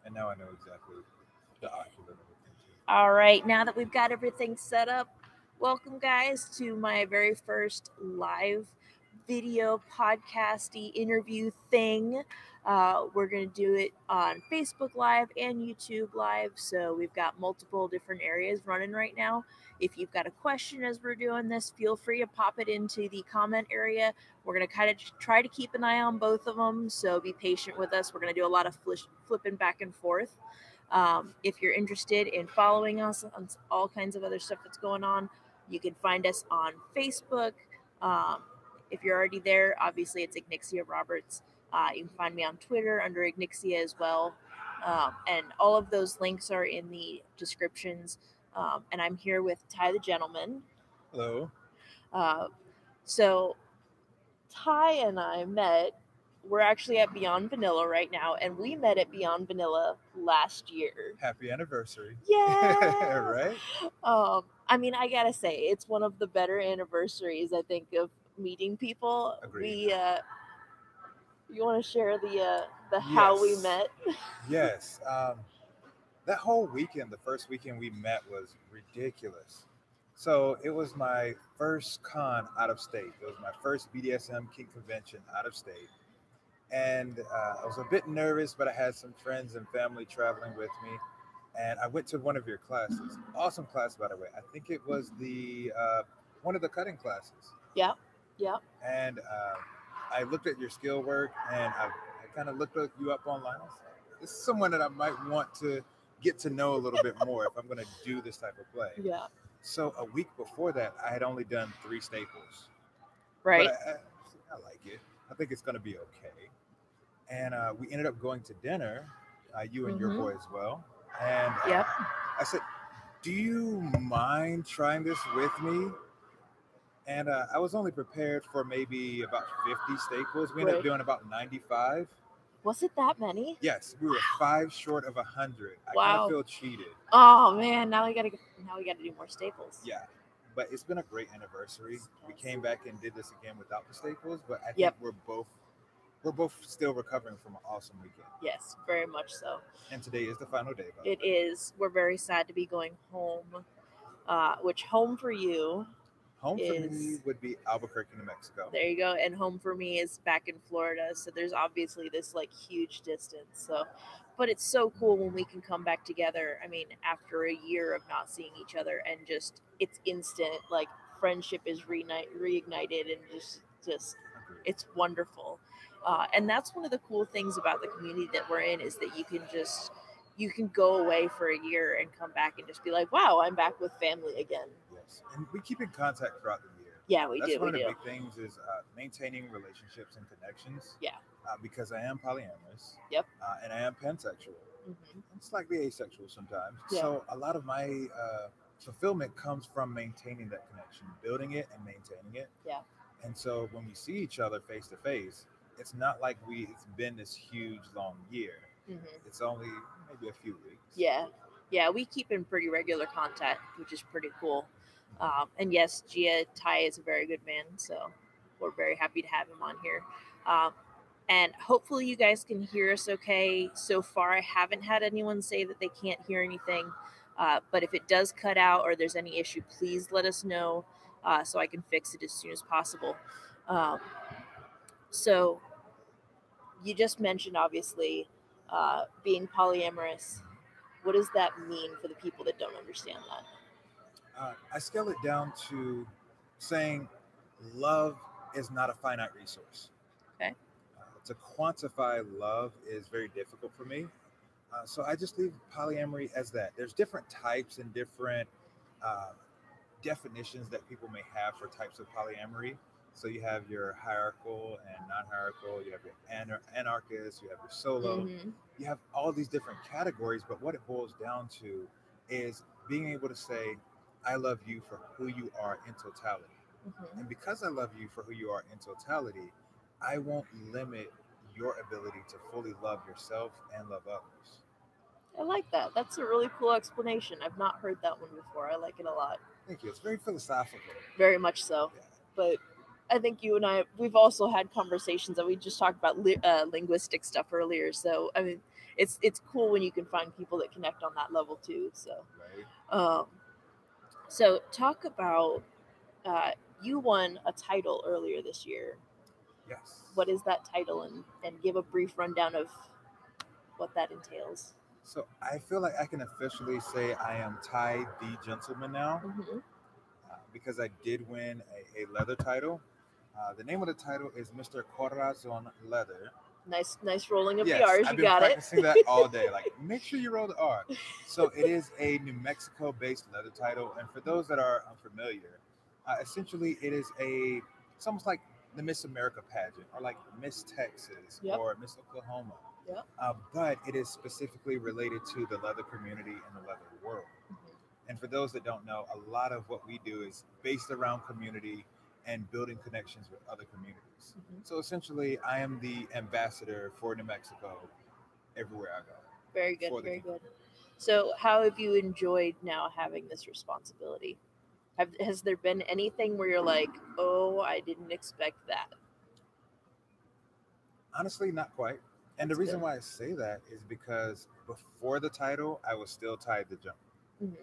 And now I know exactly the ocular and everything too. All right, now that we've got everything set up, welcome guys to my very first live video podcasty interview thing. We're going to do it on Facebook Live and YouTube Live, so we've got multiple different areas running right now. If you've got a question as we're doing this, feel free to pop it into the comment area. We're going to kind of try to keep an eye on both of them, so be patient with us. We're going to do a lot of flipping back and forth. If you're interested in following us on all kinds of other stuff that's going on, you can find us on Facebook. Um, if you're already there, obviously it's Ignixia Roberts. You can find me on Twitter under Ignixia as well. And all of those links are in the descriptions. And I'm here with TyTheGentleman. Hello. Uh, so Ty and I met. We're actually at Beyond Vanilla right now, and we met at Beyond Vanilla last year. Happy anniversary. Yeah. Right? I mean, I gotta say, it's one of the better anniversaries I think of meeting people. Agreed. You want to share the how we Yes. met? Yes. That whole weekend, the first weekend we met was ridiculous. So it was my first con out of state. It was my first BDSM kink convention out of state. And I was a bit nervous, but I had some friends and family traveling with me. And I went to one of your classes. Awesome class, by the way. I think it was the one of the cutting classes. Yep, yep. And I looked at your skill work, and I kind of looked you up online. I was like, this is someone that I might want to get to know a little bit more if I'm going to do this type of play. Yeah. So a week before that, I had only done 3 staples, but Right. I like it. I think it's going to be okay. And we ended up going to dinner, you and your Mm-hmm. boy as well. And Yep. I said, "Do you mind trying this with me?" And I was only prepared for maybe about 50 staples. We ended up Right. doing about 95. Was it that many? Yes, we were 5 short of 100. I kind of Wow. feel cheated. Oh man, now we gotta do more staples. Yeah, but it's been a great anniversary. We Yes. came back and did this again without the staples, but I think Yep. we're both still recovering from an awesome weekend. Yes, very much so. And today is the final day, by the It way. is. We're very sad to be going home. Which home for you Home for me is would be Albuquerque, New Mexico. there you go, and home for me is back in Florida. So there's obviously this like huge distance. So, but it's so cool when we can come back together. I mean, after a year of not seeing each other, and just it's instant. Like friendship is reignited, and just Agreed. it's wonderful. And that's one of the cool things about the community that we're in is that you can go away for a year and come back and just be like, wow, I'm back with family again. Yes, and we keep in contact throughout the year. Yeah, we That's do. one We of the do. big things is maintaining relationships and connections. Yeah. Because I am polyamorous, Yep. and I am pansexual, Hmm. and slightly asexual sometimes. Yeah. So a lot of my fulfillment comes from maintaining that connection, building it and maintaining it. Yeah. And so when we see each other face to face, it's not like it's been this huge long year. Hmm. It's only maybe a few weeks. Yeah. Yeah. We keep in pretty regular contact, which is pretty cool. And yes, Ty is a very good man, so we're very happy to have him on here. Um, and hopefully, you guys can hear us okay. So far, I haven't had anyone say that they can't hear anything. But if it does cut out or there's any issue, please let us know so I can fix it as soon as possible. Um, so, you just mentioned obviously being polyamorous. What does that mean for the people that don't understand that? I scale it down to saying love is not a finite resource. Okay. To quantify love is very difficult for me. So I just leave polyamory as that. There's different types and different uh, definitions that people may have for types of polyamory. So you have your hierarchical and non-hierarchical. You have your anarchist. You have your solo. Mm-hmm. You have all these different categories. But what it boils down to is being able to say, "I love you for who you are in totality," Mm-hmm. and because I love you for who you are in totality, I won't limit your ability to fully love yourself and love others. I like that. That's a really cool explanation. I've not heard that one before. I like it a lot. Thank you. It's very philosophical. Very much so. Yeah. But I think you and I, we've also had conversations that we just talked about linguistic stuff earlier. So, I mean, it's cool when you can find people that connect on that level too. Right. Um, so talk about uh, you won a title earlier this year. Yes. What is that title, and give a brief rundown of what that entails. So I feel like I can officially say I am TyTheGentleman now, Mm-hmm. because I did win a leather title. The name of the title is Mr. Corazon Leather. Nice rolling of the Yes, R's. I've You been got it. practicing that all day. Like, make sure you roll the R. So it is a New Mexico-based leather title, and for those that are unfamiliar, essentially it is it's almost like the Miss America pageant, or like Miss Texas, Yep. or Miss Oklahoma. Yep. But it is specifically related to the leather community and the leather world. Mm-hmm. And for those that don't know, a lot of what we do is based around community and building connections with other communities. Mm-hmm. So essentially, I am the ambassador for New Mexico everywhere I go Very good. for the Very kingdom. good. So, how have you enjoyed now having this responsibility? Has there been anything where you're like, oh, I didn't expect that? Honestly, not quite. And the That's reason good. why I say that is because before the title, I was still tied to jump. Mm-hmm.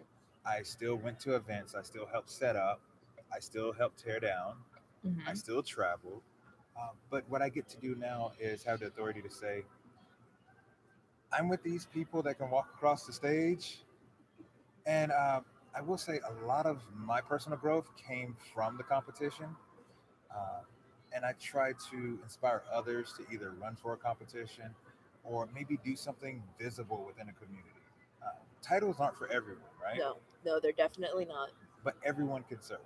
I still went to events. I still helped set up. I still helped tear down. I Mm-hmm. still traveled. But what I get to do now is have the authority to say, I'm with these people that can walk across the stage. And I will say a lot of my personal growth came from the competition. Uh, and I try to inspire others to either run for a competition or maybe do something visible within a community. Titles aren't for everyone, right? No, no, they're definitely not. But everyone can serve.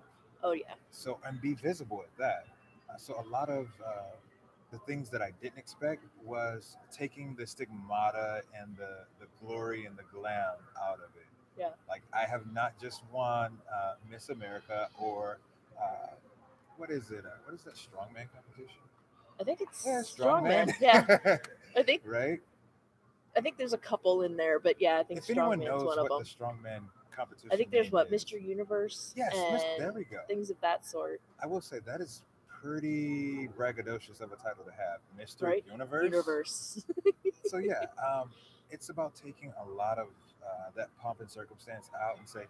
Oh yeah. So, and be visible at that. So, a lot of the things that I didn't expect was taking the stigmata and the glory and the glam out of it. Yeah. Like, I have not just won Miss America or what is it? What is that strongman competition? I think Yeah, it's strongman. strongman. Yeah. I think Right? I think there's a couple in there, but yeah, I think If anyone strongman's knows one of what the them. strongman I competition think there's name what is, Mr. Universe yes, and there we go. things of that sort, I will say that is pretty braggadocious of a title to have, Mr. right? Universe. Universe. So yeah, it's about taking a lot of that pomp and circumstance out and say,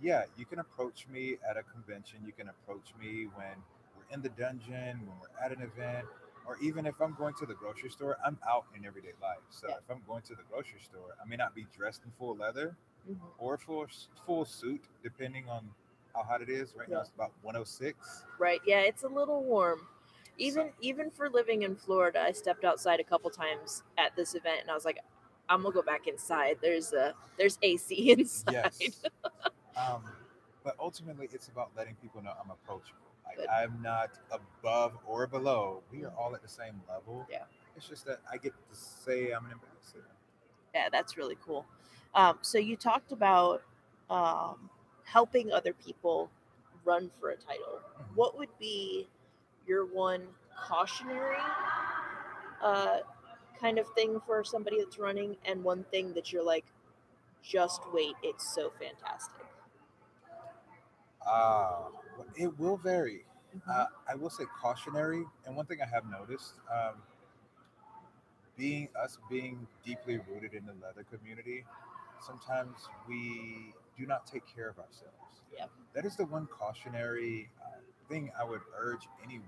yeah, you can approach me at a convention. You can approach me when we're in the dungeon, when we're at an event, or even if I'm going to the grocery store. I'm out in everyday life. So Yeah. if I'm going to the grocery store, I may not be dressed in full leather Mm-hmm. or full suit, depending on how hot it is. Right now Yeah. it's about 106. Right. Yeah, it's a little warm. So Even for living in Florida, I stepped outside a couple times at this event, and I was like, I'm gonna go back inside. There's AC inside. yes, um, but ultimately it's about letting people know I'm approachable. Like, Good. I'm not above or below. We are Mhm. all at the same level. Yeah. It's just that I get to say I'm an ambassador. Yeah, that's really cool. So you talked about um, helping other people run for a title. Mhm. What would be your one cautionary uh, kind of thing for somebody that's running, and one thing that you're like, just wait, it's so fantastic? It will vary. Hmm. I will say cautionary. And one thing I have noticed, being deeply rooted in the leather community, sometimes we do not take care of ourselves. Yeah. That is the one cautionary thing I would urge anyone,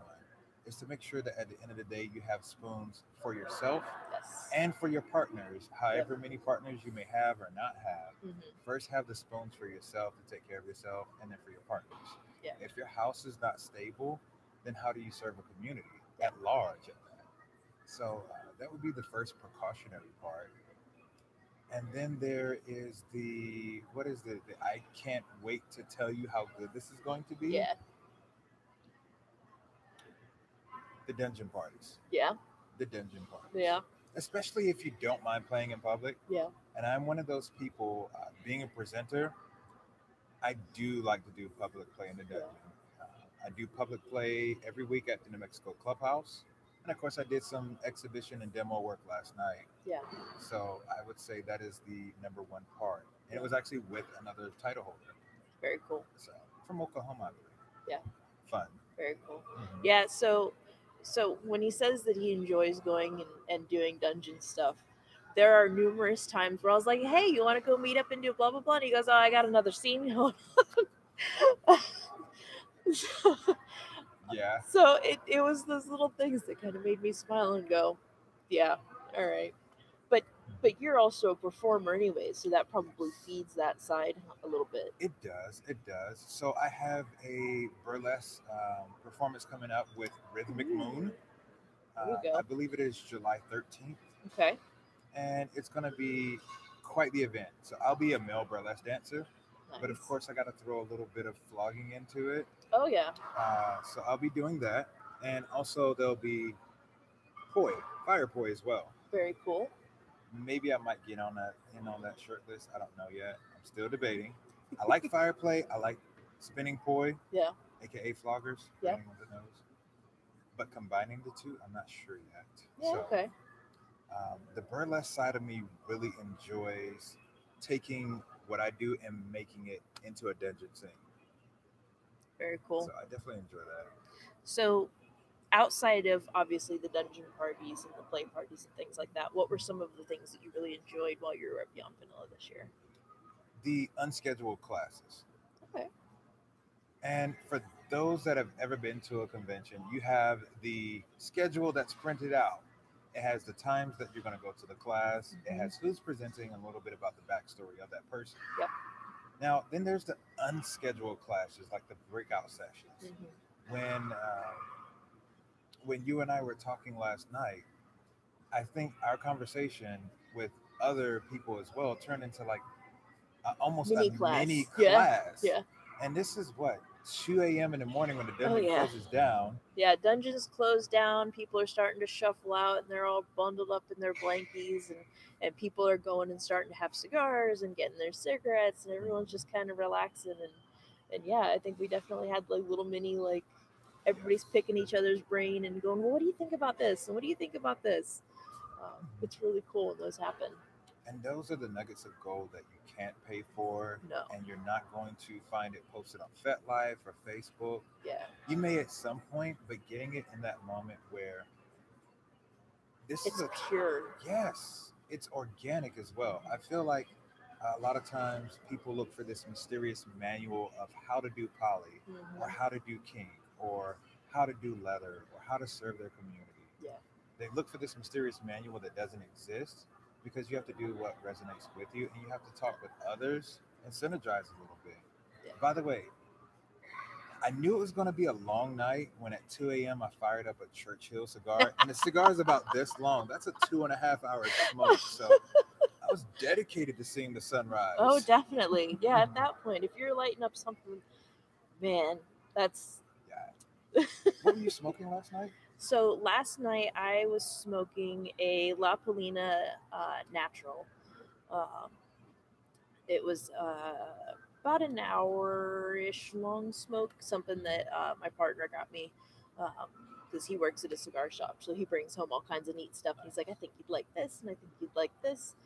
is to make sure that at the end of the day you have spoons for yourself Yes. and for your partners, Yep. however many partners you may have or not have. Hmm. First, have the spoons for yourself to take care of yourself, and then for your partners. Yeah. If your house is not stable, then how do you serve a community Yeah. at large at that? So that would be the first precautionary part. And then there is the what is the I can't wait to tell you how good this is going to be. Yeah. The dungeon parties. Yeah. The dungeon parties. Yeah. Especially if you don't mind playing in public. Yeah. And I'm one of those people, being a presenter, I do like to do public play in the Yeah. dungeon. I do public play every week at the New Mexico Clubhouse. And of course, I did some exhibition and demo work last night. Yeah. So I would say that is the number one part. And it Yeah. was actually with another title holder. Very cool. So from Oklahoma, I believe. Yeah. Fun. Very cool. Hmm. Yeah. So when he says that he enjoys going and doing dungeon stuff, there are numerous times where I was like, "Hey, you want to go meet up and do blah blah blah?" And he goes, "Oh, I got another scene going on." so Yeah. it was those little things that kind of made me smile and go, "Yeah, all right." But you're also a performer anyway, so that probably feeds that side a little bit. It does. It does. So I have a burlesque performance coming up with Rhythmic Ooh, Moon. there you I go. believe it is July 13th, Okay, and it's going to be quite the event. So I'll be a male burlesque dancer, but of nice. course I got to throw a little bit of flogging into it. Oh yeah, So I'll be doing that, and also there'll be poi, fire poi as well. very cool. Maybe I might get on that short list. I don't know yet. I'm still debating. I like fire play. I like spinning poi, Yeah, aka floggers, for yeah, anyone that knows. But combining the two, I'm not sure yet. yeah. So Okay, the burlesque side of me really enjoys taking what I do and making it into a dungeon scene. very cool. So I definitely enjoy that. So outside of obviously the dungeon parties and the play parties and things like that, what were some of the things that you really enjoyed while you were at Beyond Vanilla this year? The unscheduled classes. Okay. And for those that have ever been to a convention, you have the schedule that's printed out. It has the times that you're going to go to the class. It Mm-hmm. has who's presenting, a little bit about the backstory of that person. Yep. Now, then there's the unscheduled classes, like the breakout sessions. Mm-hmm. When you and I were talking last night, I think our conversation with other people as well turned into like almost a Mini mini class. Yeah. class. Yeah. And this is what 2 a.m. in the morning when the Oh dungeon yeah. closes down. Yeah, dungeons closed down. People are starting to shuffle out, and they're all bundled up in their blankies, and people are going and starting to have cigars and getting their cigarettes, and everyone's just kind of relaxing. And yeah, I think we definitely had like little mini like everybody's Yes. picking each other's brain and going, well, what do you think about this? And what do you think about this? It's really cool when those happen. And those are the nuggets of gold that you can't pay for, No. and you're not going to find it posted on Fetlife or Facebook. Yeah. You may at some point, but getting it in that moment where this is It's a pure. yes, it's organic as well. I feel like a lot of times people look for this mysterious manual of how to do poly, or Mm-hmm. how to do kink, or how to do leather, or how to serve their community. Yeah. They look for this mysterious manual that doesn't exist because you have to do what resonates with you, and you have to talk with others and synergize a little bit. Yeah. By the way, I knew it was going to be a long night when at 2 a.m. I fired up a Churchill cigar, and the cigar is about this long. That's a 2.5 hour smoke. So I was dedicated to seeing the Oh, sunrise. definitely. Yeah, at that point, if you're lighting up something, man, that's. Yeah. What were you smoking last night? So last night I was smoking a La Polina natural. Um, it was about an hour-ish long smoke, something that my partner got me because he works at a cigar shop. So he brings home all kinds of neat stuff. And he's like, I think you'd like this, and I think you'd like this.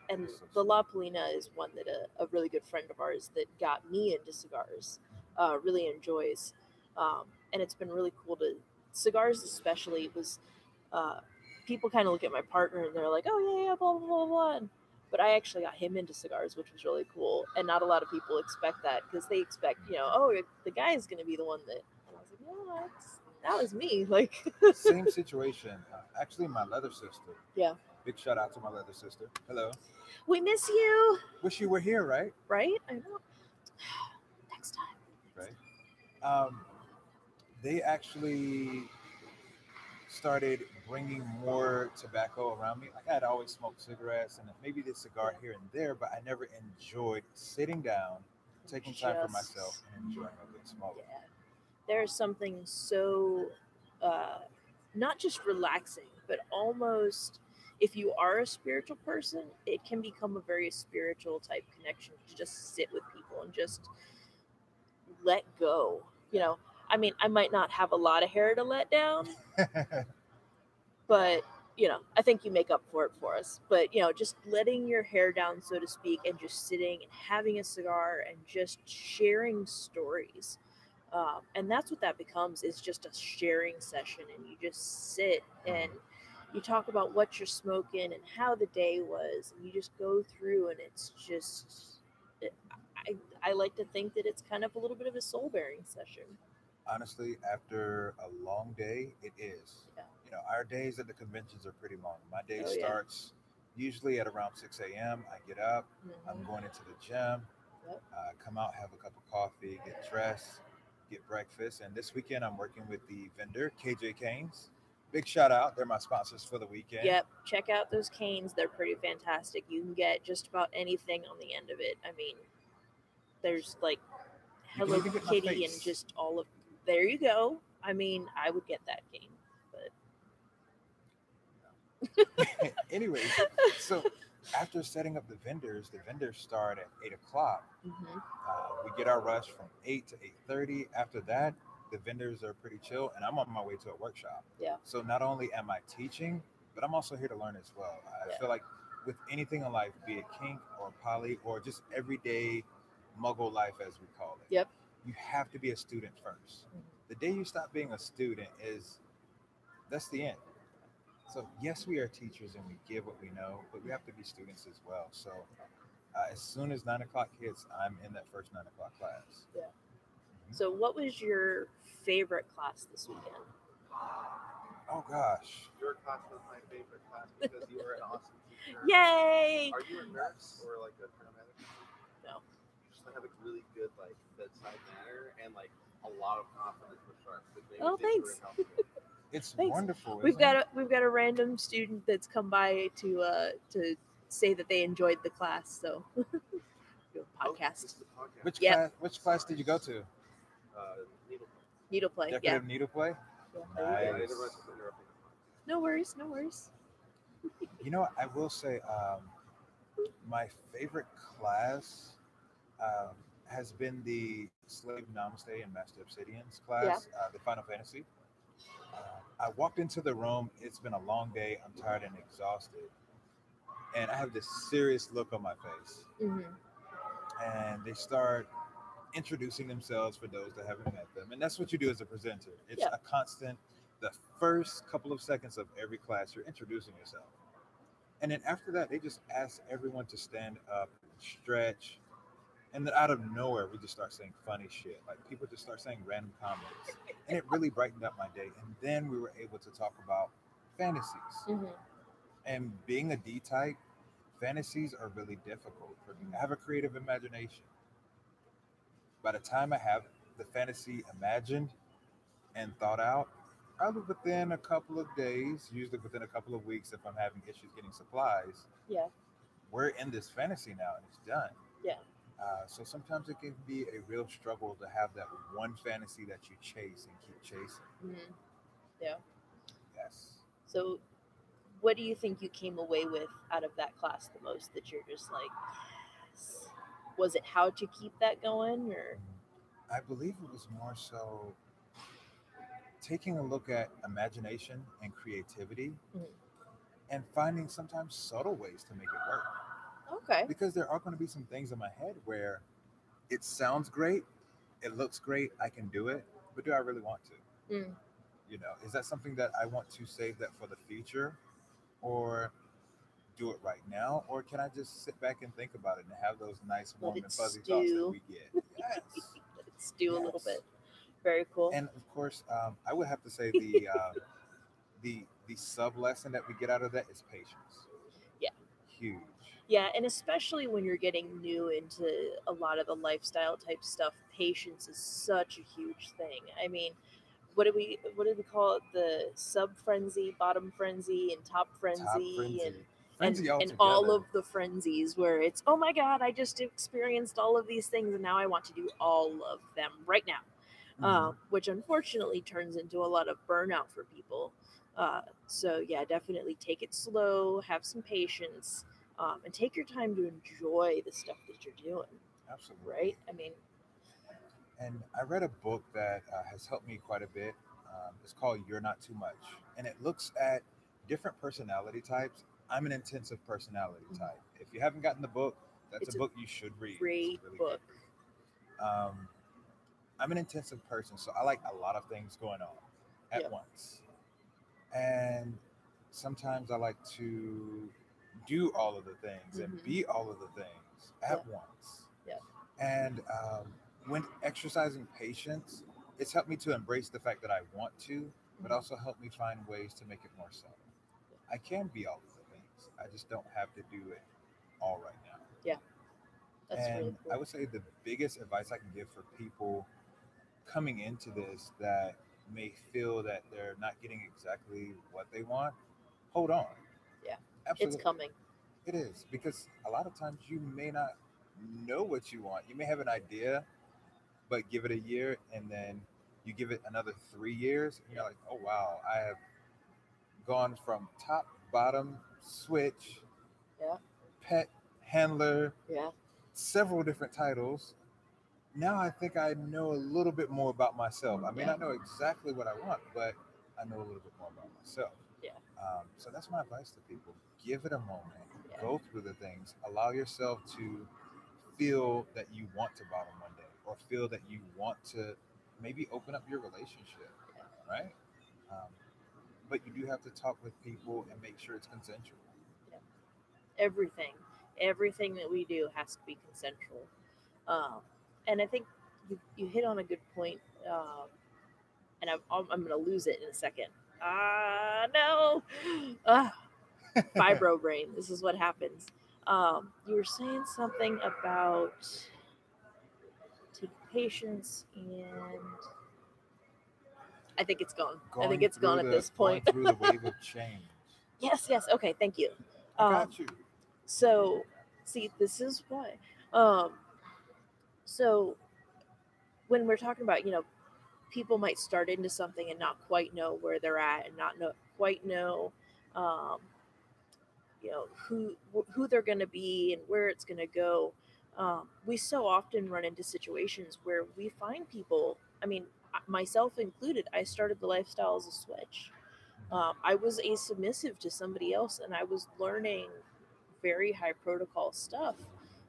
And That's so the sweet. La Polina is one that a really good friend of ours that got me into cigars really enjoys. And it's been really cool to, cigars especially, was uh, people kind of look at my partner and they're like, oh, yeah, yeah, blah, blah, blah, blah. But I actually got him into cigars, which was really cool. And not a lot of people expect that because they expect, oh, the guy is going to be the one that. And I was like, no, that was me. Like, Same situation. Actually, my leather sister. yeah. Big shout out to my leather sister. Hello. We miss you. Wish you were here, right? Right? I know. Next time. Next Right. Um, they actually started bringing more tobacco around me. Like I had always smoked cigarettes and maybe the cigar time. here and there, but I never enjoyed sitting down, taking time for myself, Just, and enjoying a good smoke. yeah. There's something so uh, not just relaxing, but almost if you are a spiritual person, it can become a very spiritual type connection to just sit with people and just let go. You Yeah. know, I mean, I might not have a lot of hair to let down, Yeah. but I think you make up for it for us. But just letting your hair down, so to speak, and just sitting and having a cigar and just sharing stories. And that's what that becomes, is just a sharing session, and you just sit and you talk about what you're smoking and how the day was, and you just go through, and it's just. I like to think that it's kind of a little bit of a soul bearing session. Honestly, after a long day, it is. Yeah. Our days at the conventions are pretty long. My day Oh yeah. starts usually at around 6 a.m. I get up, I'm Hmm. going into the gym, Yep. come out, have a cup of coffee, get dressed, get breakfast. And this weekend, I'm working with the vendor, KJ Canes. Big shout out. They're my sponsors for the weekend. Yep. Check out those canes. They're pretty fantastic. You can get just about anything on the end of it. I mean, there's like You can Hello even get my Kitty and face. just all of. There you go. I mean, I would get that cane, but Anyways, so after setting up the vendors start at 8 o'clock. hmm We get our rush from 8 to 8:30. After that, the vendors are pretty chill, and I'm on my way to a workshop. yeah, So not only am I teaching, but I'm also here to learn as well. I yeah, feel like with anything in life, be it kink or poly or just everyday muggle life as we call it, yep. you have to be a student first. Mhm. The day you stop being a student is that's the end. So yes, we are teachers and we give what we know, but we have to be students as well. So as soon as 9 o'clock hits, I'm in that first 9 o'clock class. Yeah. Mhm. So, what was your favorite class this weekend? Oh gosh. Your class was my favorite class because you were an awesome teacher. Yay! Are you a nurse or like a paramedic? No. You just have a really good like bedside manner and like a lot of confidence with sharks, which made me Oh, think you were thanks. in healthcare. It's Thanks. wonderful, We've isn't it? got a random student that's come by to say that they enjoyed the class. So, do a Oh, this podcast. is a podcast. Yep. Which class did you go to? Needle. Needle play. Yeah. Decorative needle play? Yeah. There you Yeah, go. I didn't Nice. realize I was interrupting the podcast. No worries. No worries. I will say my favorite class um, has been the Slave Namaste and Master Obsidian's Yeah. class, the Final Fantasy. I walked into the room. It's been a long day. I'm tired and exhausted. And I have this serious look on my face. Hmm. And they start introducing themselves for those that haven't met them. And that's what you do as a presenter. It's Yeah. a constant, the first couple of seconds of every class, you're introducing yourself. And then after that, they just ask everyone to stand up and stretch. And then out of nowhere, we just start saying funny shit. Like people just start saying random comments. And it really brightened up my day. And then we were able to talk about fantasies. Hmm. And being a D type, fantasies are really difficult for me. I have a creative imagination. By the time I have the fantasy imagined and thought out, probably within a couple of days, usually within a couple of weeks, if I'm having issues getting supplies, Yeah. we're in this fantasy now and it's done. Yeah. So sometimes it can be a real struggle to have that one fantasy that you chase and keep chasing. Hmm. Yeah. Yes. So, what do you think you came away with out of that class the most? That you're just like, yes. Was it how to keep that going, or? I believe it was more so taking a look at imagination and creativity Mhm. and finding sometimes subtle ways to make it work. Okay. Because there are going to be some things in my head where it sounds great, it looks great, I can do it, but do I really want to? Mm. Is that something that I want to save that for the future or do it right now? Or can I just sit back and think about it and have those nice, Let warm, it and fuzzy thoughts that stew. we get? Yes. Let it stew a little Yes. bit. Very cool. And of course, I would have to say the sub lesson that we get out of that is patience. Yeah. Huge. Yeah, and especially when you're getting new into a lot of the lifestyle type stuff, patience is such a huge thing. I mean, what do we call it? The sub frenzy, bottom frenzy, and top Top frenzy, and frenzy. and Frenzy and all altogether. of the frenzies where it's, oh my god, I just experienced all of these things and now I want to do all of them right now. Mhm. Which unfortunately turns into a lot of burnout for people. So yeah, definitely take it slow, have some patience, and take your time to enjoy the stuff that you're doing. Right? Absolutely. I mean, And I read a book that has helped me quite a bit. It's called You're Not Too Much. And it looks at different personality types. I'm an intensive personality mhm, type. If you haven't gotten the book, that's a it's a book you should read. It's a great really book. good book. I'm an intensive person, so I like a lot of things going on at Yep. once. And sometimes I like to do all of the things and Mm-hmm. be all of the things Yeah. at once. Yeah. And when exercising patience, it's helped me to embrace the fact that I want to, but Mm-hmm. also helped me find ways to make it more subtle. I can be all of the things. I just don't have to do it all right now. Yeah. That's really And I cool. would say the biggest advice I can give for people coming into this that may feel that they're not getting exactly what they want, hold on. Yeah. It's Absolutely. coming. It is because a lot of times you may not know what you want. You may have an idea, but give it a year and then you give it another 3 years and you're Yeah. like, oh wow, I have gone from top, bottom, switch, Yeah. pet, handler, Yeah. several different titles. Now I think I know a little bit more about myself. I may Yeah. not know exactly what I want, but I know a little bit more about myself. Yeah. So that's my advice to people. Give it a moment, Yeah. go through the things, allow yourself to feel that you want to bottom one day or feel that you want to maybe open up your relationship, right? Um, but you do have to talk with people and make sure it's consensual. Yeah. Everything that we do has to be consensual. Um, and I think you hit on a good point. And I'm going to lose it in a second. Ah, no. Ah, fibro brain. This is what happens. You were saying something about take patience, and I think it's gone. I think it's gone at this Going point. through the wave of change. Yes, yes. Okay, thank you. I Um, got you. so, see, this is why. Um, so, when we're talking about, people might start into something and not quite know where they're at and not know quite know um, who they're going to be and where it's going to go. We so often run into situations where we find people, I mean, myself included, I started the lifestyle as a switch. I was a submissive to somebody else and I was learning very high protocol stuff.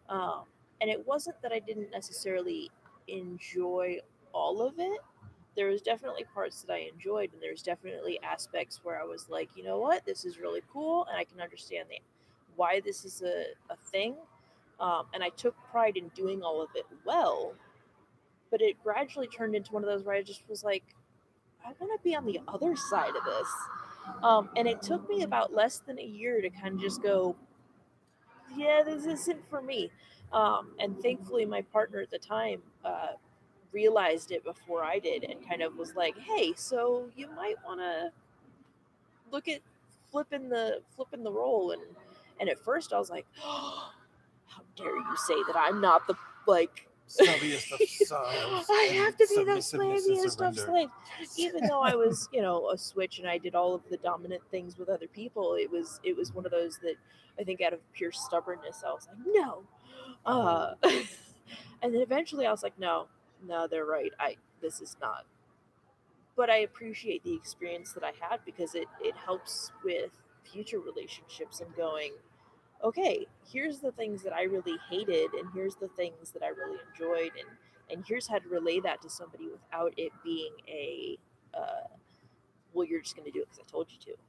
um, and it wasn't that I didn't necessarily enjoy all of it. There was definitely parts that I enjoyed, and there's definitely aspects where I was like, you know what, this is really cool, and I can understand why this is a thing. And I took pride in doing all of it well, but it gradually turned into one of those where I just was like, I want to be on the other side of this. And it took me about less than a year to kind of just go, yeah, this isn't for me. And thankfully, my partner at the time realized it before I did and kind of was like, "Hey, so you might want to look at flipping the role." And at first, I was like, oh, "How dare you say that I'm not the like." Subbiest of subs I and have to be the submissiveness and slaviest of surrender. slaves. Even though I was, a switch and I did all of the dominant things with other people, it was one of those that I think out of pure stubbornness, I was like, no. Oh, Uh, and then eventually I was like, no, no, they're right. This is not. But I appreciate the experience that I had because it helps with future relationships it and does. going, okay, here's the things that I really hated, and here's the things that I really enjoyed, and here's how to relay that to somebody without it being a, uh, well, you're just going to do it because I told you to.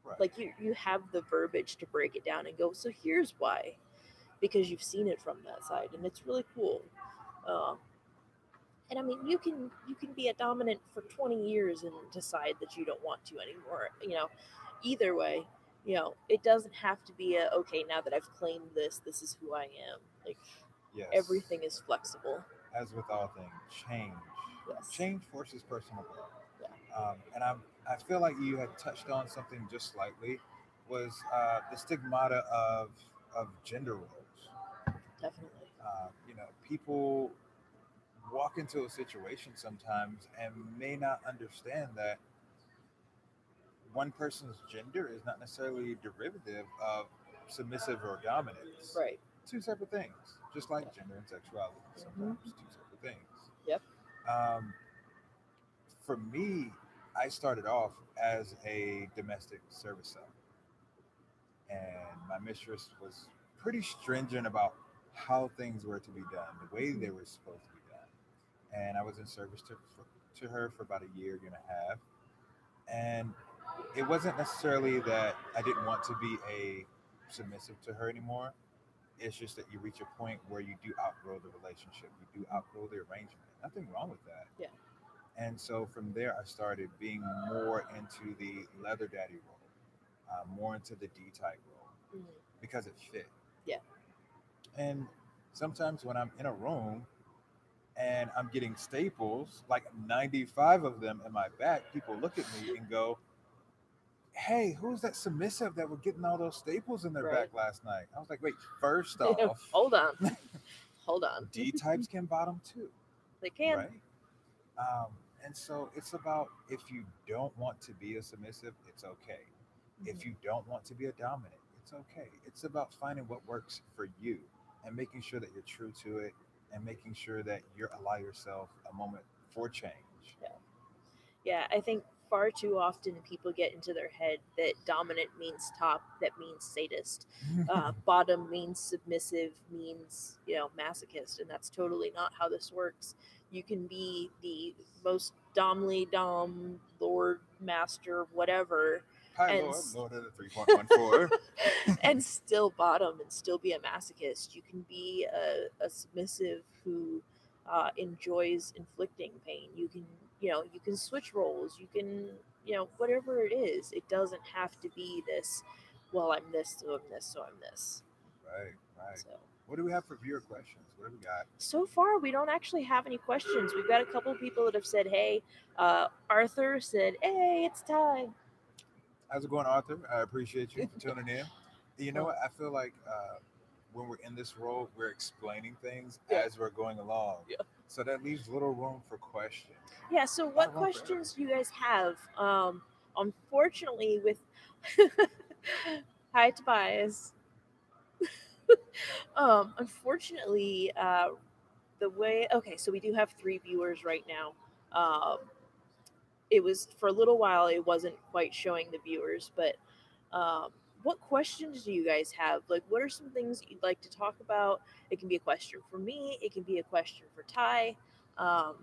Right. Like you have the verbiage to break it down and go, so here's why, because you've seen it from that side, and it's really cool. Um, and I mean, you can be a dominant for 20 years and decide that you don't want to anymore. Either way, it doesn't have to be a okay. Now that I've claimed this, this is who I am. Like Yes. everything is flexible. As with all things, change. Yes. Change forces personal growth. Yeah. I feel like you had touched on something just slightly was the stigmata of gender roles. Definitely. People walk into a situation sometimes and may not understand that one person's gender is not necessarily derivative of submissive or dominance. Right. Two separate things, just like Yeah. gender and sexuality. Mm-hmm. Sometimes two separate things. Yep. Um, for me, I started off as a domestic service sub, and my mistress was pretty stringent about how things were to be done, the way Mm-hmm. they were supposed to be done. And I was in service to her for about a year, year and a half. And it wasn't necessarily that I didn't want to be a submissive to her anymore. It's just that you reach a point where you do outgrow the relationship. You do outgrow the arrangement. Nothing wrong with that. Yeah. And so from there, I started being more into the leather daddy role, more into the D type role Mhm. because it fit. Yeah. And sometimes when I'm in a room and I'm getting staples, like 95 of them in my back, people look at me and go, "Hey, who's that submissive that were getting all those staples in their Right. back last night?" I was like, "Wait, first off, Hold on. Hold on. D types can bottom too, They can. right?" Um, and so it's about if you don't want to be a submissive, it's okay. If Mhm. you don't want to be a dominant, it's okay. It's about finding what works for you and making sure that you're true to it and making sure that you allow yourself a moment for change. Yeah. Yeah, I think far too often people get into their head that dominant means top, that means sadist. Bottom means submissive, means, masochist, and that's totally not how this works. You can be the most domly dom, lord, master, whatever, Hi, and Lord, Lord of the 3.14. and still bottom and still be a masochist. You can be a submissive who enjoys inflicting pain. You can switch roles. You can, whatever it is. It doesn't have to be this. Well, I'm this, so I'm this, so I'm this. Right, right. So What do we have for viewer questions? What do we got? so far, we don't actually have any questions. We've got a couple people that have said, "Hey." Arthur said, "Hey, it's Ty." How's it going, Arthur? I appreciate you for tuning in. You know Well, what? I feel like when we're in this role, we're explaining things yeah, as we're going along. yeah. So that leaves little room for questions. Yeah, so A lot what of room for error. questions do you guys have? Unfortunately, with hi Tobias. Unfortunately, the way okay, so we do have 3 viewers right now. It was for a little while. It wasn't quite showing the viewers, but um, what questions do you guys have? Like, what are some things that you'd like to talk about? It can be a question for me. It can be a question for Ty. Um,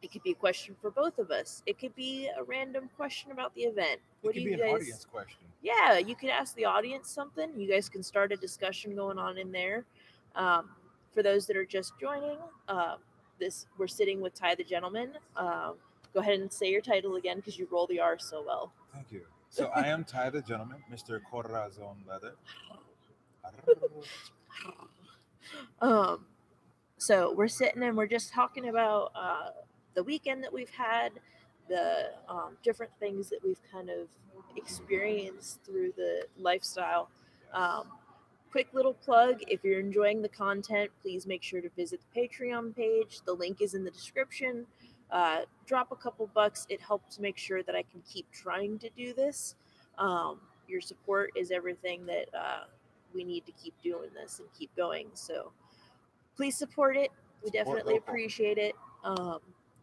It could be a question for both of us. It could be a random question about the event. It What do could be you an guys? audience question. Yeah, you could ask the audience something. You guys can start a discussion going on in there. Um, for those that are just joining, this we're sitting with Ty the Gentleman. Go ahead and say your title again because you roll the R so well. Thank you. So I am Ty the Gentleman, Mr. Corazon Leather. um, so we're sitting and we're just talking about the weekend that we've had, the different things that we've kind of experienced through the lifestyle. Yes. Um, quick little plug, if you're enjoying the content, please make sure to visit the Patreon page. The link is in the description. Drop a couple bucks. It helps make sure that I can keep trying to do this. Your support is everything that we need to keep doing this and keep going. So please support it. We Support definitely local. appreciate it.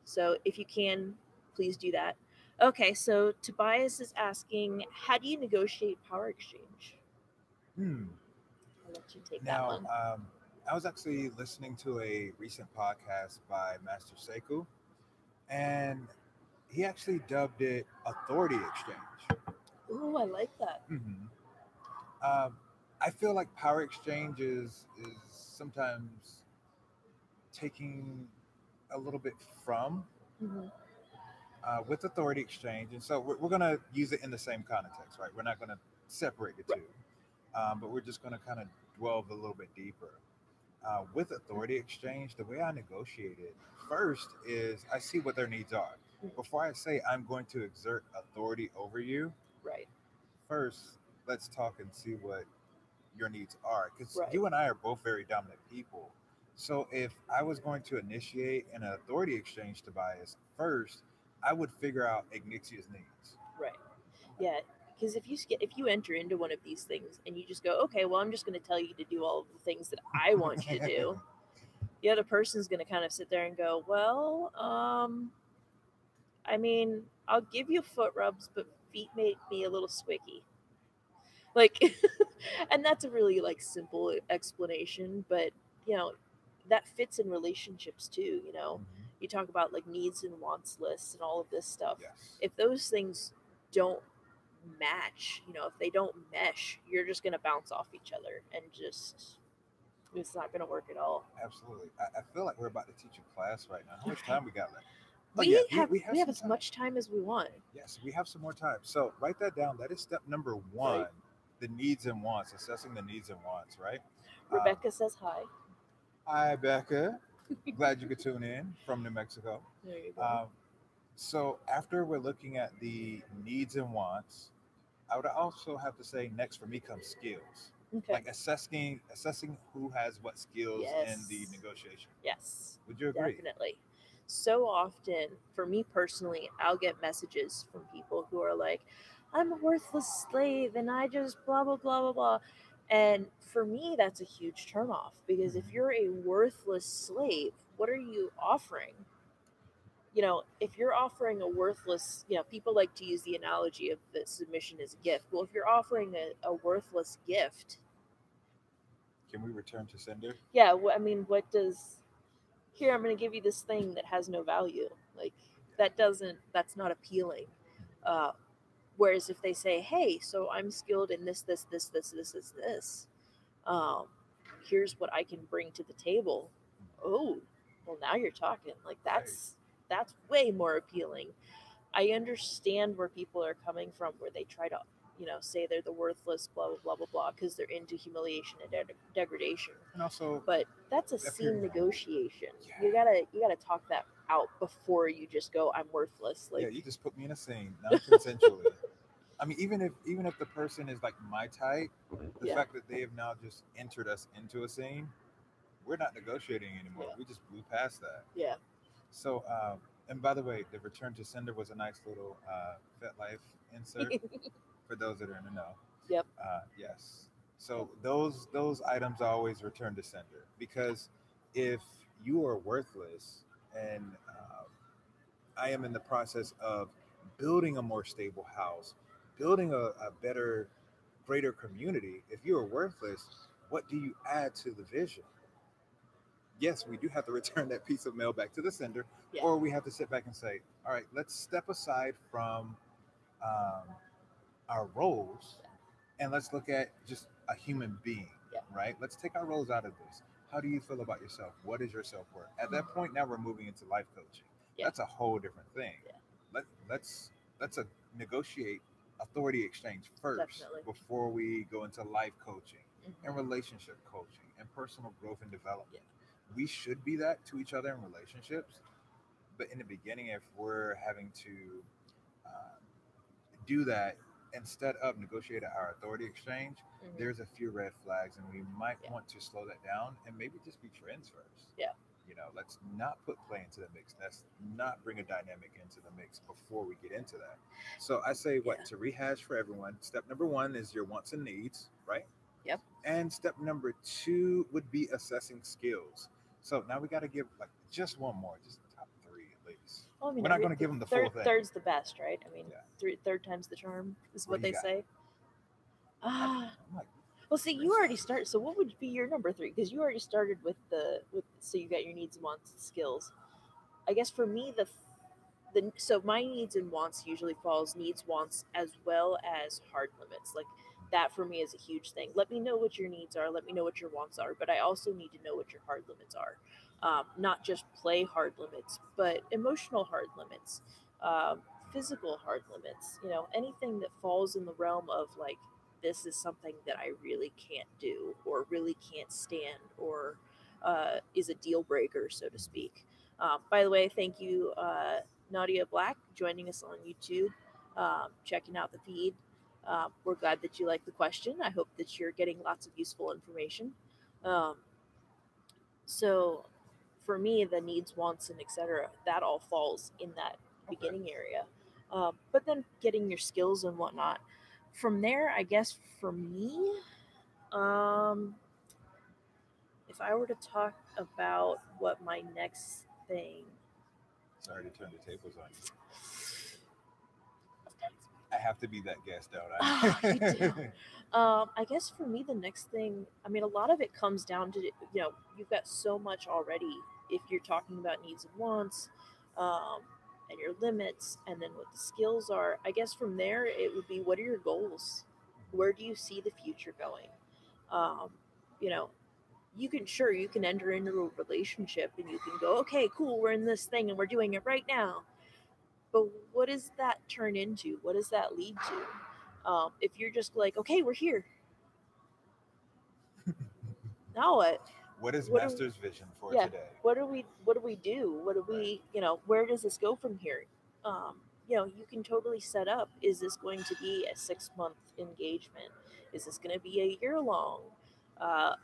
So if you can, please do that. Okay, so Tobias is asking, how do you negotiate power exchange? Hmm. I'll let you take that Now, one. I was actually listening to a recent podcast by Master Sekou, and he actually dubbed it authority exchange. Ooh, I like that. Hmm. Um, I feel like power exchange is sometimes taking a little bit from Hmm. with authority exchange, and so we're going to use it in the same context, right? We're not going to separate the Right. two, but we're just going to kind of delve a little bit deeper. With authority exchange, the way I negotiate it first is I see what their needs are. Mhm. Before I say I'm going to exert authority over you, Right. first let's talk and see what your needs are. Because Right. you and I are both very dominant people. So if I was going to initiate an authority exchange to bias, first I would figure out Ignixia's needs. Right. Yeah. Because if you enter into one of these things and you just go, okay, well, I'm just going to tell you to do all of the things that I want you to do, the other person's going to kind of sit there and go, well, I mean, I'll give you foot rubs, but feet make me a little squicky. Like, and that's a really like simple explanation, but you know, that fits in relationships too. Mhm. You talk about like needs and wants lists and all of this stuff. Yes. If those things don't match, if they don't mesh, you're just going to bounce off each other and just, it's not going to work at all. Absolutely. I feel like we're about to teach a class right now. How much time we got left? We have we have as some time. much time as we want. Yes, we have some more time. So write that down. That is step number one. Right. The needs and wants, assessing the needs and wants, right? Rebecca says hi. Hi, Becca. Glad you could tune in from New Mexico. There you go. So after we're looking at the needs and wants, I would also have to say next for me comes skills. Okay. Like assessing who has what skills in Yes. the negotiation. Yes. Would you agree? Definitely. So often, for me personally, I'll get messages from people who are like, I'm a worthless slave and I just blah, blah, blah, blah, blah. And for me, that's a huge turnoff because if you're a worthless slave, what are you offering? If you're offering a worthless, people like to use the analogy of that submission is a gift. Well, if you're offering a worthless gift, Can we return to sender? yeah, I mean, what does here, I'm going to give you this thing that has no value. Like that's not appealing. Uh, Whereas if they say, hey, so I'm skilled in this, um, here's what I can bring to the table. Oh, well, now you're talking. Like that's way more appealing. I understand where people are coming from, where they try to, say they're the worthless, blah blah blah blah blah, because they're into humiliation and degradation. And also, But that's a scene negotiation. You gotta talk that out before you just go, I'm worthless. Like, yeah, you just put me in a scene non-consensually. I mean, even if the person is like my type, the yeah, fact that they have now just entered us into a scene, we're not negotiating anymore. Yeah. We just blew past that. yeah, So, and by the way, the return to sender was a nice little Fetlife insert for those that are in the know. yep, Yes. So those items always return to sender because if you are worthless and I am in the process of building a more stable house, building a better, greater community. If you are worthless, what do you add to the vision? Yes, we do have to return that piece of mail back to the sender, yeah, or we have to sit back and say, all right, let's step aside from um, our roles and let's look at just a human being, yeah, right? Let's take our roles out of this. How do you feel about yourself? What is your self worth? At that point, now we're moving into life coaching. yeah, That's a whole different thing. yeah, Let's negotiate authority exchange first definitely. before we go into life coaching and Mhm. relationship coaching and personal growth and development. Yeah. We should be that to each other in relationships, but in the beginning, if we're having to uh, do that instead of negotiate our authority exchange, Mhm. there's a few red flags, and we might Yeah. want to slow that down and maybe just be friends first. Yeah. Let's not put play into the mix. Let's not bring a dynamic into the mix before we get into that. So I say what Yeah. to rehash for everyone. Step number one is your wants and needs, right? Yep. And step number two would be assessing skills. So now we got to give like just one more, just top three at least. Well, I mean, We're not going to give them the full thing. third's the best, right? I mean, Yeah. third time's the charm is What what do you they got? say. Ah, I'm like, well, see, you already started. So, what would be your number three? Because you already started with so you got your needs and wants and skills. I guess for me, so my needs and wants usually falls needs, wants, as well as hard limits. Like that for me is a huge thing. Let me know what your needs are. Let me know what your wants are. But I also need to know what your hard limits are. Not just play hard limits, but emotional hard limits, um, physical hard limits. Anything that falls in the realm of like this is something that I really can't do or really can't stand or is a deal breaker, so to speak. By the way, thank you, Nadia Black, joining us on YouTube, checking out the feed. We're glad that you like the question. I hope that you're getting lots of useful information. Um, so, for me, the needs, wants, and etc. That all falls in that beginning area. But then getting your skills and whatnot. From there, I guess for me, um, if I were to talk about what my next thing. sorry to turn the tables on you. I have to be that guest, don't I? You do. I guess for me, the next thing, I mean, a lot of it comes down to, you've got so much already if you're talking about needs and wants. Um, and your limits, and then what the skills are. I guess from there, it would be, what are your goals? Where do you see the future going? Um, you know, you can enter into a relationship and you can go, okay, cool, we're in this thing and we're doing it right now. But what does that turn into? What does that lead to? If you're just like, okay, we're here, now what? What is What do Master's vision for yeah? today? What do we do? What do Right. we, where does this go from here? You can totally set up. Is this going to be a 6 month engagement? Is this going to be a year long? Uh,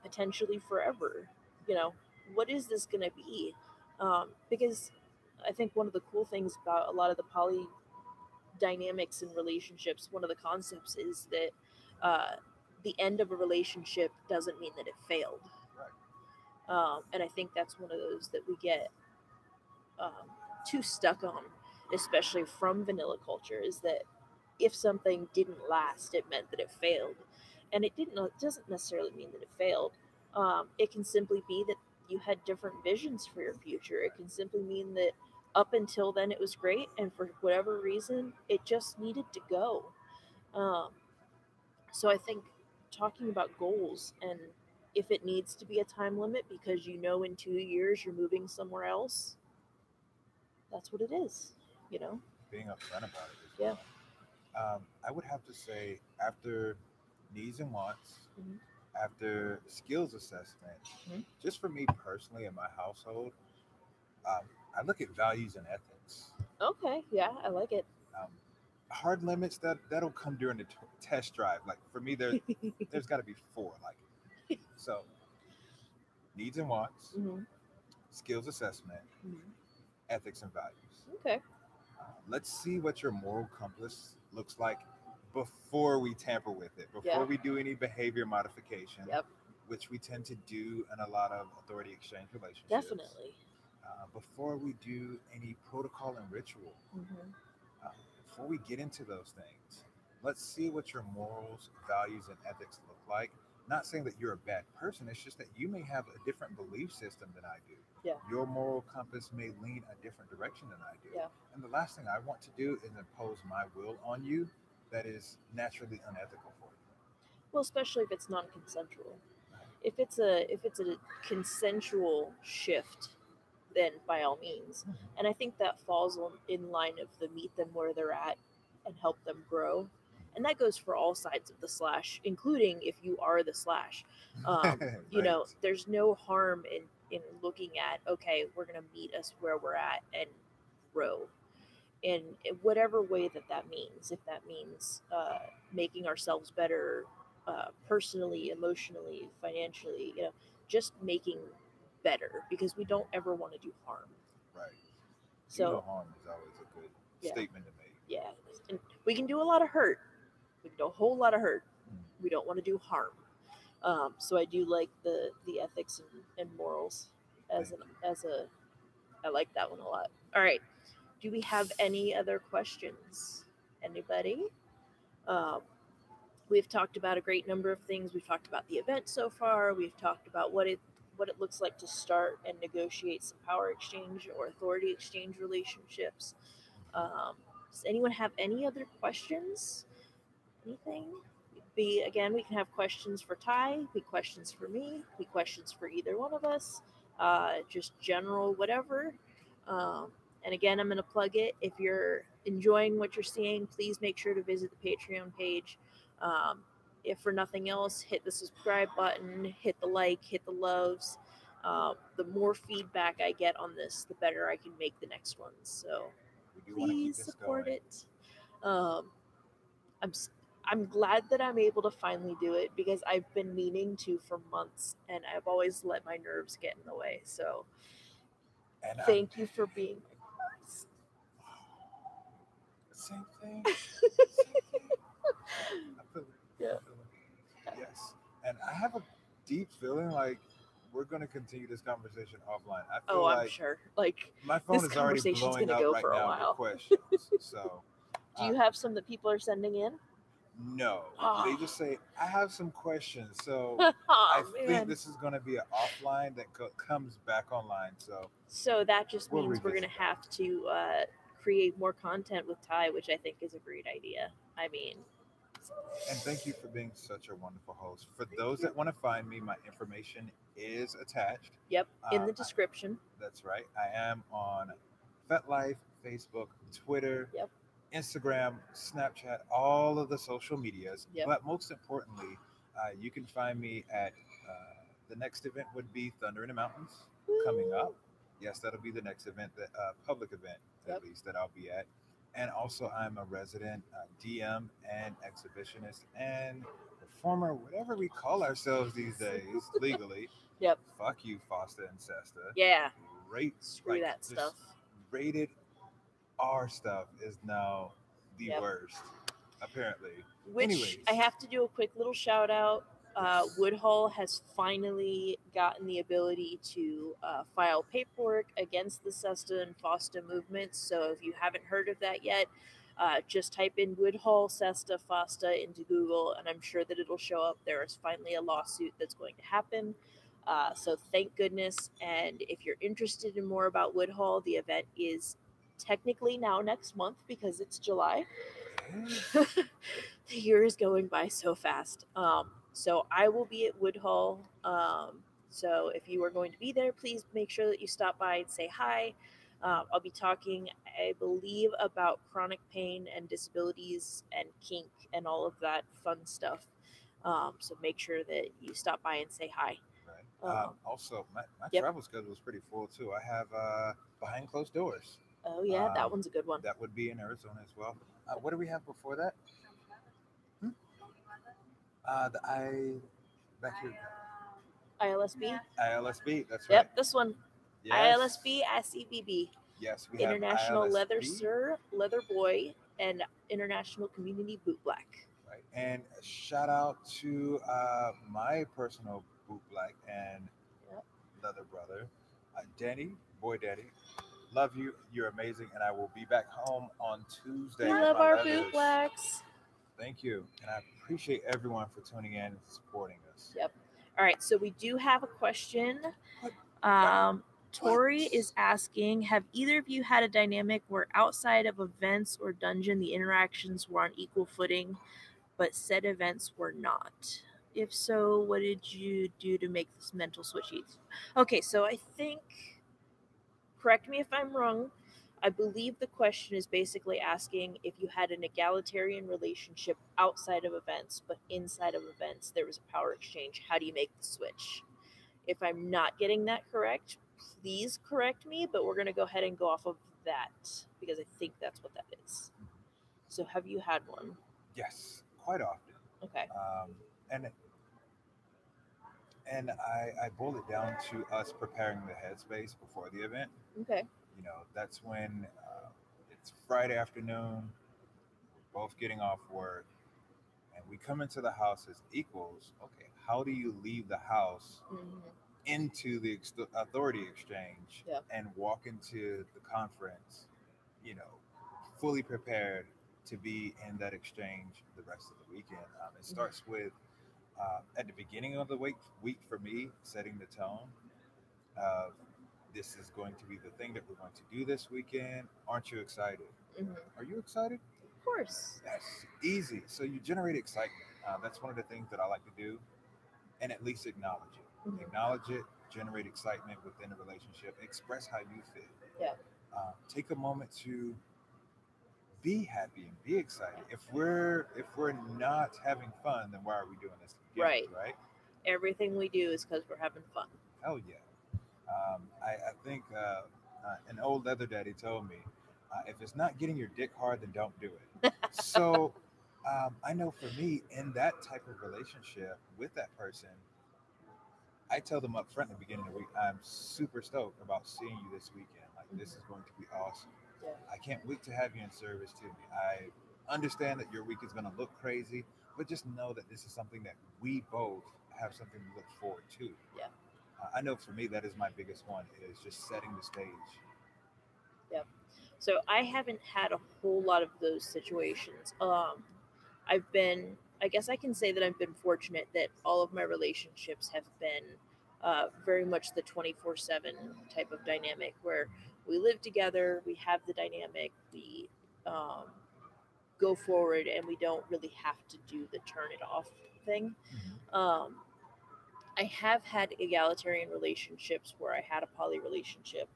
Potentially forever. You know, what is this going to be? Because I think one of the cool things about a lot of the poly dynamics in relationships, one of the concepts is that the end of a relationship doesn't mean that it failed. Right. And I think that's one of those that we get um, too stuck on, especially from vanilla culture, is that if something didn't last, it meant that it failed, and it doesn't necessarily mean that it failed. It can simply be that you had different visions for your future. It can simply mean that up until then it was great, and for whatever reason, it just needed to go. Um, so I think talking about goals, and if it needs to be a time limit because in 2 years you're moving somewhere else, that's what it is, you know? Being upfront about it as Yeah. well. I would have to say after needs and wants, Mhm. after skills assessment, Mhm. just for me personally in my household, I look at values and ethics. Okay, yeah, I like it. Um, Hard limits that'll come during the test drive. Like for me, there's got to be four. Like so, needs and wants, Hmm. skills assessment, Hmm. ethics and values. Okay. Let's see what your moral compass looks like before we tamper with it, Yeah. before we do any behavior modification, Yep. which we tend to do in a lot of authority exchange relationships, Definitely. before we do any protocol and ritual, Hmm. uh, before we get into those things, let's see what your morals, values, and ethics look like. Not saying that you're a bad person, it's just that you may have a different belief system than I do. Yeah. Your moral compass may lean a different direction than I do. Yeah. And the last thing I want to do is impose my will on you that is naturally unethical for you. Well, especially if it's non-consensual. If it's a consensual shift, then by all means. And I think that falls in line of the meet them where they're at and help them grow. And that goes for all sides of the slash, including if you are the slash. Right. There's no harm in looking at, okay, we're going to meet us where we're at and grow in whatever way that means. If that means making ourselves better, personally, emotionally, financially, just making better, because we don't ever want to do harm. Right. Do no So harm is always a good yeah, statement to make. yeah, and we can do a lot of hurt. We can do a whole lot of hurt. Mm. We don't want to do harm. So I do like the ethics and morals Thank as an you. as a I like that one a lot. All right. Do we have any other questions? Anybody? Um, we've talked about a great number of things. We've talked about the event so far. We've talked about what it looks like to start and negotiate some power exchange or authority exchange relationships. Does anyone have any other questions? Anything? We can have questions for Ty, be questions for me, be questions for either one of us, just general whatever. Um, and again, I'm going to plug it. If you're enjoying what you're seeing, please make sure to visit the Patreon page. Um, if for nothing else, hit the subscribe button, hit the like, hit the loves. The more feedback I get on this, the better I can make the next ones. So We do want to keep please this support going. it. Um, I'm I'm glad that I'm able to finally do it, because I've been meaning to for months and I've always let my nerves get in the way. So And thank you for being my guest. same thing. Same thing. I feel it. Yeah. I feel it. Yes. And I have a deep feeling like we're going to continue this conversation offline. I Oh, feel I'm like sure. Like, my phone this is already conversation's blowing gonna up go right for a now with while. questions. So, Do uh, you have some that people are sending in? No, they Oh, just say I have some questions. So I oh think man. this is going to be an offline that comes back online. So So that just we'll means we're gonna revisit that. have to create more content with Ty, which I think is a great idea. I mean, And thank you for being such a wonderful host. For thank those you. that want to find me, my information is attached. Yep, in the I, description. that's right. I am on Fetlife, Facebook, Twitter, Yep, Instagram, Snapchat, all of the social medias. yep. But most importantly, you can find me at the next event would be Thunder in the Mountains coming Woo. up. Yes, that'll be the next event, that public event at Yep. least that I'll be at. And also, I'm a resident DM and exhibitionist and performer, whatever we call ourselves these days legally. Yep. Fuck you, Foster and Sesta. Yeah. Rate Screw like that just stuff. rated R stuff is now the Yep. worst, apparently. Which I Anyways, have to do a quick little shout out. yes. Woodhull has finally gotten the ability to file paperwork against the SESTA and FOSTA movements. So if you haven't heard of that yet, just type in Woodhull, SESTA, FOSTA into Google, and I'm sure that it'll show up. There is finally a lawsuit that's going to happen. So thank goodness. And if you're interested in more about Woodhull, the event is technically now next month because it's July. It is. The year is going by so fast. So I will be at Woodhull. So if you are going to be there, please make sure that you stop by and say hi. I'll be talking, I believe, about chronic pain and disabilities and kink and all of that fun stuff. So make sure that you stop by and say hi. Right. Also, my Yep. travel schedule is pretty full too. I have behind closed doors. Oh yeah, that Um, one's a good one. that would be in Arizona as well. What do we have before that? Hmm? The back here. ILSB. ILSB. That's right. Yep, this one. Yes. ILSB, ICBB. Yes, we have International Leather ILSB. Sir, Leather Boy, and International Community Boot Black. Right. And shout out to my personal boot black and Yep. leather brother, Danny, boy daddy. Love you. You're amazing. And I will be back home on Tuesday We with love my our boot leathers. blacks. Thank you. And I appreciate everyone for tuning in and supporting us. Yep. All right, so we do have a question. What? Tori What? is asking, have either of you had a dynamic where outside of events or dungeon the interactions were on equal footing, but said events were not? If so, what did you do to make this mental switch easy? Okay, so I think, correct me if I'm wrong, I believe the question is basically asking if you had an egalitarian relationship outside of events, but inside of events there was a power exchange. How do you make the switch? If I'm not getting that correct, please correct me, but we're going to go ahead and go off of that because I think that's what that is. So, have you had one? Yes, quite often. Okay. Um, and I boil it down to us preparing the headspace before the event. Okay. That's when it's Friday afternoon. We're both getting off work, and we come into the house as equals. Okay, how do you leave the house Mm-hmm. into the authority exchange Yeah. and walk into the conference, you know, fully prepared to be in that exchange the rest of the weekend? It Mm-hmm. starts with at the beginning of the week for me, setting the tone of this is going to be the thing that we're going to do this weekend. Aren't you excited? Mm-hmm. Are you excited? Of course. Yes, easy. So you generate excitement. That's one of the things that I like to do, and at least acknowledge it. Mm-hmm. Acknowledge it, generate excitement within the relationship, express how you feel. Yeah. Take a moment to be happy and be excited. If we're not having fun, then why are we doing this to begin Right. with, right? Everything we do is because we're having fun. Hell yeah. I think an old leather daddy told me, if it's not getting your dick hard, then don't do it. So I know for me, in that type of relationship with that person, I tell them up front in the beginning of the week, I'm super stoked about seeing you this weekend. Like, this is going to be awesome. Yeah. I can't wait to have you in service to me. I understand that your week is going to look crazy, but just know that this is something that we both have something to look forward to. Yeah. I know for me, that is my biggest one, is just setting the stage. Yep. So I haven't had a whole lot of those situations. I guess I can say that I've been fortunate that all of my relationships have been very much the 24/7 type of dynamic where we live together, we have the dynamic, we um, go forward, and we don't really have to do the turn it off thing. Mhm. Um, I have had egalitarian relationships where I had a poly relationship.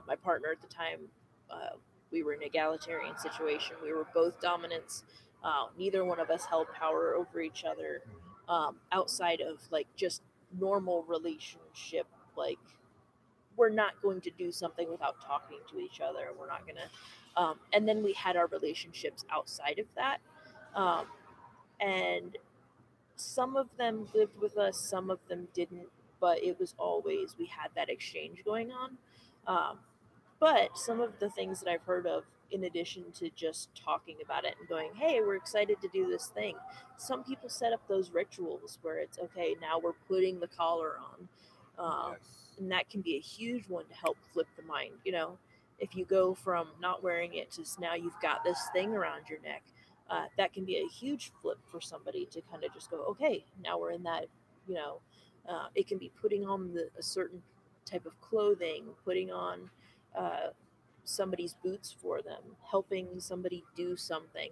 My partner at the time, uh, we were in an egalitarian situation. We were both dominants. Neither one of us held power over each other outside of like just normal relationship. Like, we're not going to do something without talking to each other. We're not going to. And then we had our relationships outside of that. Um, and some of them lived with us, some of them didn't, but it was always we had that exchange going on. Um, but some of the things that I've heard of, in addition to just talking about it and going, hey, we're excited to do this thing, some people set up those rituals where it's okay, now we're putting the collar on. Yes. And that can be a huge one to help flip the mind. You know, if you go from not wearing it to now you've got this thing around your neck, that can be a huge flip for somebody to kind of just go, okay, now we're in that, you know, it can be putting on a certain type of clothing, putting on uh, somebody's boots for them, helping somebody do something,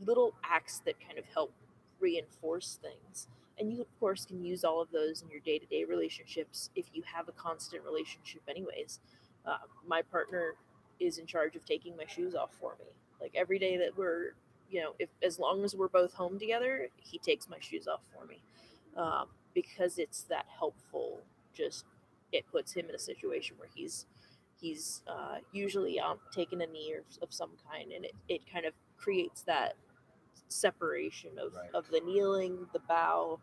little acts that kind of help reinforce things. And you, of course, can use all of those in your day to day relationships if you have a constant relationship, anyways. My partner is in charge of taking my shoes off for me. Like every day that we're, you know, if as long as we're both home together, he takes my shoes off for me because it's that helpful. Just it puts him in a situation where he's usually taking a knee of some kind, and it kind of creates that separation Right. of the kneeling, the bow,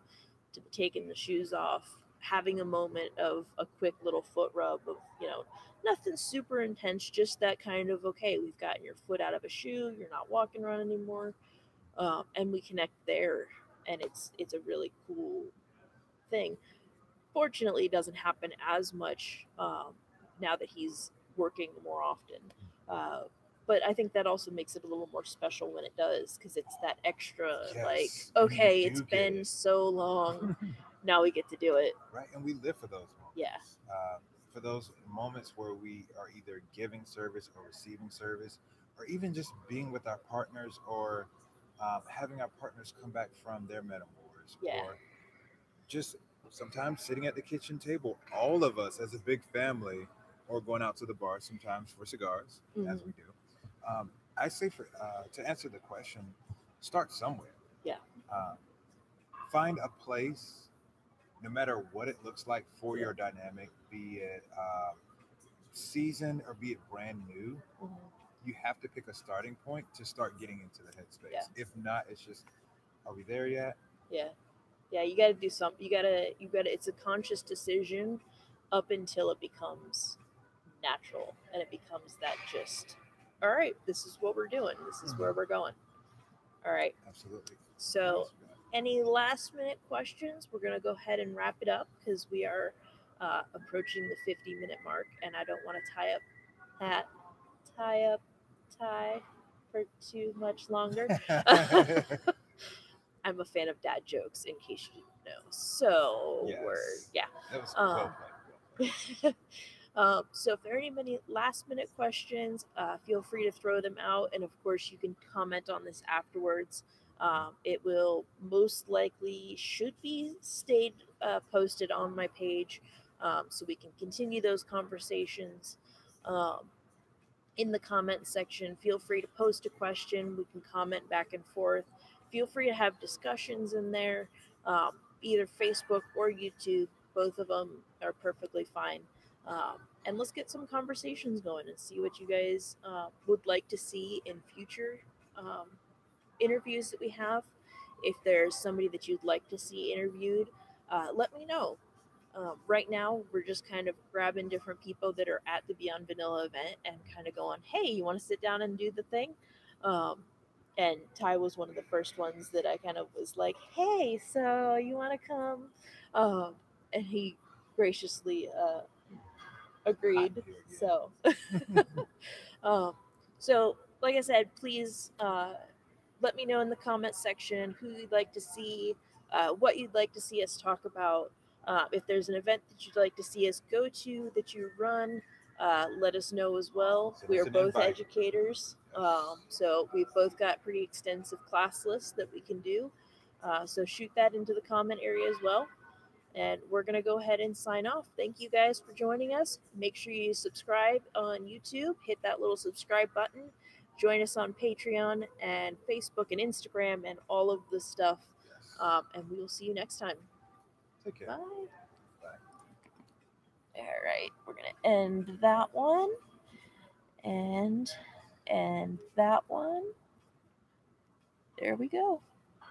to taking the shoes off, having a moment of a quick little foot rub of, you know, nothing super intense, just that kind of, okay, we've gotten your foot out of a shoe, you're not walking around anymore, and we connect there, and it's a really cool thing. Fortunately, it doesn't happen as much now that he's working more often. Uh, but I think that also makes it a little more special when it does, because it's that extra, like, Yes. When you okay, it's do get been it. so long, now we get to do it. Right, and we live for those Yeah, moments. For those moments where we are either giving service or receiving service, or even just being with our partners, or having our partners come back from their metamors, yeah. or just sometimes sitting at the kitchen table, all of us as a big family, or going out to the bar sometimes for cigars, as Hmm. we do. I say to answer the question, start somewhere. Yeah, Uh, find a place, no matter what it looks like for yeah. your dynamic, be it seasoned or be it brand new. Hmm. You have to pick a starting point to start getting into the Yeah, headspace. If not, it's just, are we there yet? yeah, yeah. You got to do something. You got to. It's a conscious decision up until it becomes natural, and it becomes that just, all right, this is what we're doing. This is where Mhm. we're going. All right. Absolutely. What So, else we got? any last minute questions? We're going to go ahead and wrap it up because we are approaching the 50-minute mark, and I don't want to that tie up tie for too much longer. I'm a fan of dad jokes, in case you didn't know. So we're Yes. yeah. That was well Um, played. Well played. so if there are any last minute questions, feel free to throw them out, and of course you can comment on this afterwards. It will most likely should be stayed posted on my page, so we can continue those conversations. Um, in the comment section, feel free to post a question. We can comment back and forth. Feel free to have discussions in there, either Facebook or YouTube. Both of them are perfectly fine. And let's get some conversations going and see what you guys would like to see in future um, interviews that we have. If there's somebody that you'd like to see interviewed, let me know. Right now, we're just kind of grabbing different people that are at the Beyond Vanilla event and kind of going, hey, you want to sit down and do the thing? Um, and Ty was one of the first ones that I kind of was like, hey, so you want to come? Um, and he graciously Hot agreed. in here So, again. um, so like I said, please let me know in the comment section who you'd like to see, what you'd like to see us talk about. If there's an event that you'd like to see us go to that you run, let us know as well. Send We us are an both invite. educators, so we've both got pretty extensive class lists that we can do. So shoot that into the comment area as well. And we're going to go ahead and sign off. Thank you guys for joining us. Make sure you subscribe on YouTube, hit that little subscribe button. Join us on Patreon and Facebook and Instagram and all of the stuff. Yes. And we will see you next time. Take care. Bye. Bye. All right, we're going to end that one and that one. There we go.